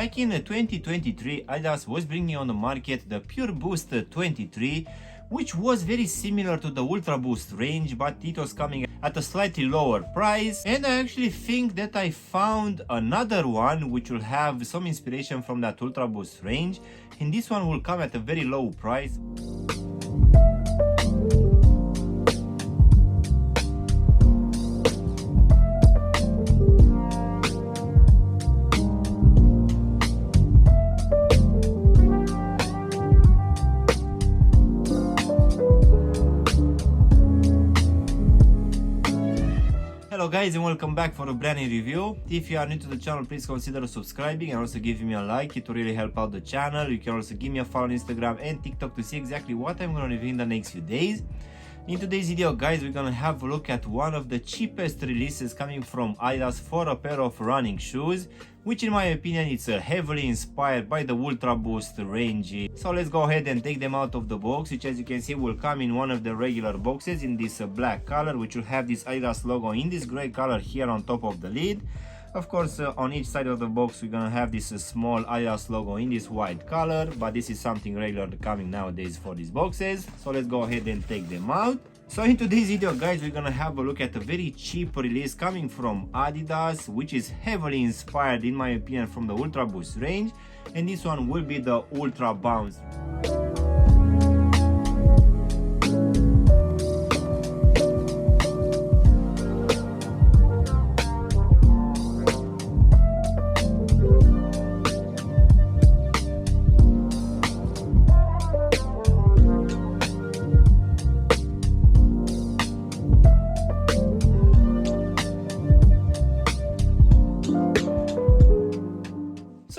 back in 2023, Adidas was bringing on the market the Pure Boost 23, which was very similar to the Ultraboost range, but it was coming at a slightly lower price. And I actually think that I found another one which will have some inspiration from that Ultraboost range, and this one will come at a very low price. Hello guys, and welcome back for a brand new review. If you are new to the channel, please consider subscribing and also giving me a like. It will really help out the channel. You can also give me a follow on Instagram and TikTok to see exactly what I'm going to review in the next few days. In today's video, guys, we're going to have a look at one of the cheapest releases coming from Adidas for a pair of running shoes, which in my opinion is heavily inspired by the Ultraboost range. So let's go ahead and take them out of the box, which as you can see will come in one of the regular boxes in this black color, which will have this Adidas logo in this gray color here on top of the lid. Of course, on each side of the box we're gonna have this small Adidas logo in this white color, but this is something regular coming nowadays for these boxes. So let's go ahead and take them out. So in today's video, guys, we're gonna have a look at a very cheap release coming from Adidas, which is heavily inspired in my opinion from the Ultraboost range, and this one will be the Ultrabounce.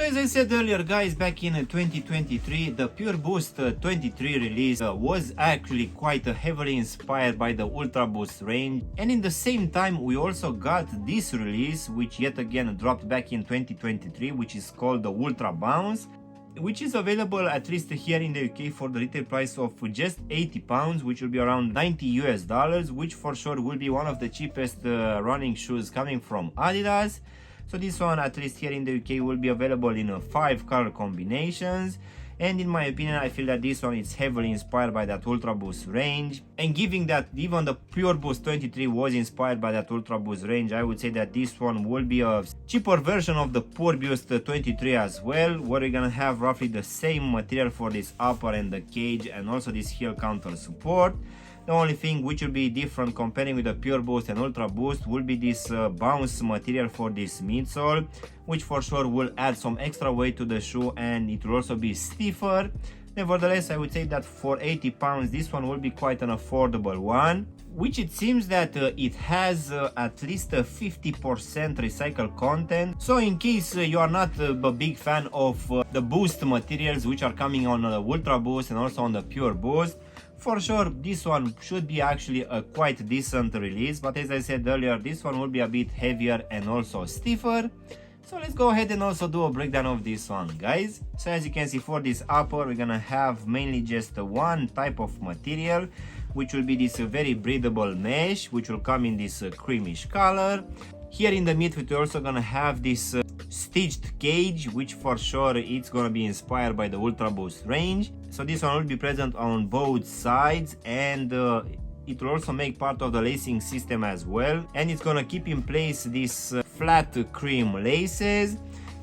As I said earlier, guys, back in 2023, the Pure Boost 23 release was actually quite heavily inspired by the Ultraboost range, and in the same time we also got this release, which yet again dropped back in 2023, which is called the Ultrabounce, which is available at least here in the UK for the retail price of just £80, which will be around $90 US, which for sure will be one of the cheapest running shoes coming from Adidas. So this one, at least here in the UK, will be available in 5 color combinations, and in my opinion I feel that this one is heavily inspired by that Ultraboost range, and given that even the Pure Boost 23 was inspired by that Ultraboost range, I would say that this one will be a cheaper version of the Pure Boost 23 as well, where we're gonna have roughly the same material for this upper and the cage, and also this heel counter support. The only thing which will be different comparing with the Pure Boost and Ultra Boost will be this bounce material for this midsole, which for sure will add some extra weight to the shoe, and it will also be stiffer. Nevertheless, I would say that for £80 this one will be quite an affordable one, which it seems that it has at least a 50% recycled content. So in case you are not a big fan of the Boost materials which are coming on the Ultra Boost and also on the Pure Boost, for sure this one should be actually a quite decent release, but as I said earlier, this one will be a bit heavier and also stiffer. So let's go ahead and also do a breakdown of this one, guys. So as you can see, for this upper we're gonna have mainly just one type of material, which will be this very breathable mesh, which will come in this creamish color. Here in the mid we're also gonna have this stitched cage, which for sure it's gonna be inspired by the Ultraboost range. So this one will be present on both sides, and it will also make part of the lacing system as well, and it's gonna keep in place these flat cream laces.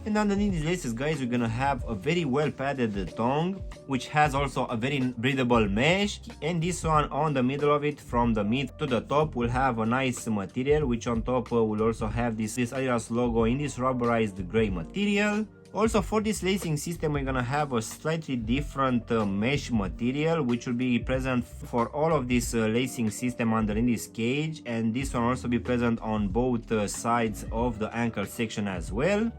And underneath these laces, guys, we're gonna have a very well padded tongue, which has also a very breathable mesh, and this one on the middle of it, from the mid to the top, will have a nice material, which on top will also have this Adidas logo in this rubberized gray material. Also for this lacing system we're gonna have a slightly different mesh material, which will be present for all of this lacing system under in this cage, and this one will also be present on both sides of the ankle section as well.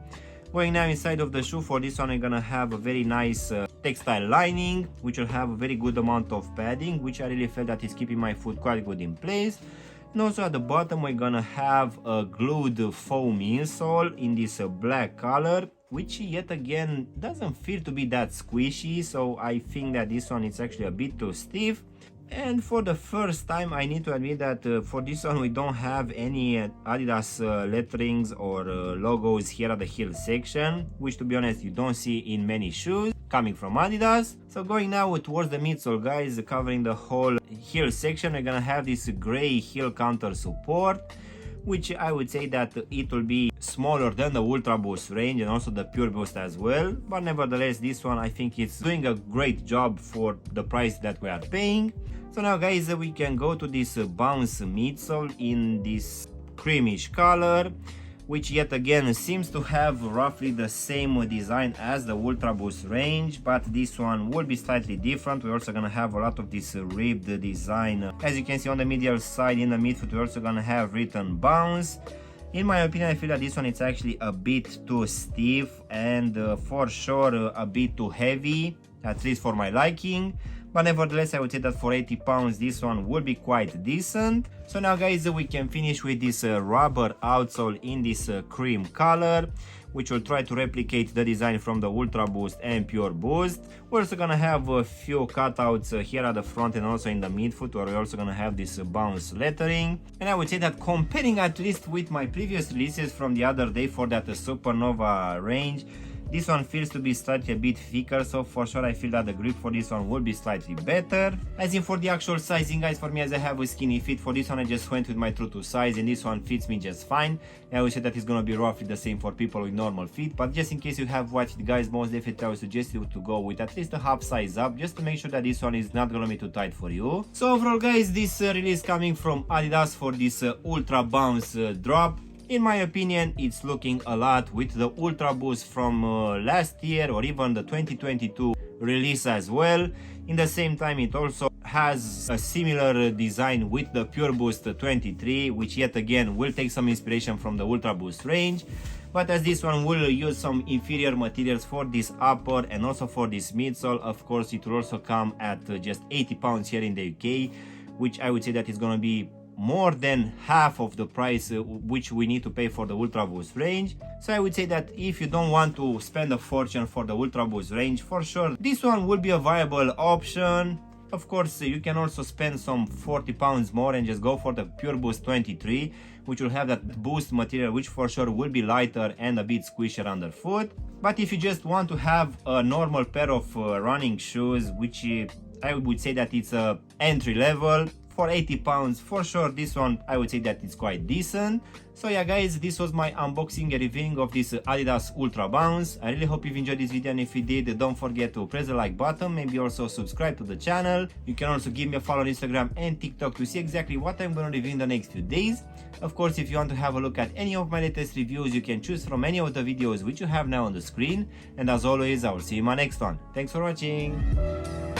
Going now inside of the shoe, for this one we're gonna have a very nice textile lining, which will have a very good amount of padding, which I really felt that is keeping my foot quite good in place. And also at the bottom we're gonna have a glued foam insole in this black color, which yet again doesn't feel to be that squishy, so I think that this one is actually a bit too stiff. And for the first time, I need to admit that for this one we don't have any Adidas letterings or logos here at the heel section, which to be honest you don't see in many shoes coming from Adidas. So going now towards the midsole, guys, covering the whole heel section, we're gonna have this gray heel counter support, which I would say that it will be smaller than the Ultrabouce range and also the Pure Boost as well, but nevertheless this one I think it's doing a great job for the price that we are paying. So now guys, we can go to this bounce midsole in this creamish color, which yet again seems to have roughly the same design as the Ultrabouce range, but this one will be slightly different. We're also gonna have a lot of this ribbed design. As you can see on the medial side in the midfoot, we're also gonna have written bounce. In my opinion, I feel that this one is actually a bit too stiff and for sure a bit too heavy, at least for my liking. But nevertheless, I would say that for 80 pounds, this one would be quite decent. So now guys, we can finish with this rubber outsole in this cream color, which will try to replicate the design from the Ultra Boost and Pure Boost. We're also gonna have a few cutouts here at the front and also in the midfoot, where we're also gonna have this bounce lettering. And I would say that comparing at least with my previous releases from the other day for that Supernova range, this one feels to be slightly a bit thicker, so for sure I feel that the grip for this one will be slightly better. As in for the actual sizing, guys, for me, as I have a skinny feet, for this one I just went with my true to size and this one fits me just fine. And I would say that it's gonna be roughly the same for people with normal feet, but just in case you have wide feet, guys, most definitely I would suggest you to go with at least a half size up, just to make sure that this one is not gonna be too tight for you. So overall, guys, this release coming from Adidas for this Ultra Bounce drop, in my opinion, it's looking a lot with the Ultra Boost from last year or even the 2022 release as well. In the same time, it also has a similar design with the Pure Boost 23, which yet again will take some inspiration from the Ultra Boost range. But as this one will use some inferior materials for this upper and also for this midsole, of course it will also come at just 80 pounds here in the UK, which I would say that is going to be more than half of the price which we need to pay for the Ultra Boost range. So I would say that if you don't want to spend a fortune for the Ultra Boost range, for sure this one will be a viable option. Of course, you can also spend some 40 pounds more and just go for the Pure Boost 23, which will have that boost material, which for sure will be lighter and a bit squishier underfoot. But if you just want to have a normal pair of running shoes, which I would say that it's a entry level, for 80 pounds, for sure this one I would say that it's quite decent. So yeah guys, this was my unboxing and reviewing of this Adidas Ultrabounce. I really hope you've enjoyed this video, and if you did, don't forget to press the like button, maybe also subscribe to the channel. You can also give me a follow on Instagram and TikTok to see exactly what I'm going to review in the next few days. Of course, if you want to have a look at any of my latest reviews, you can choose from any of the videos which you have now on the screen. And as always, I will see you in my next one. Thanks for watching.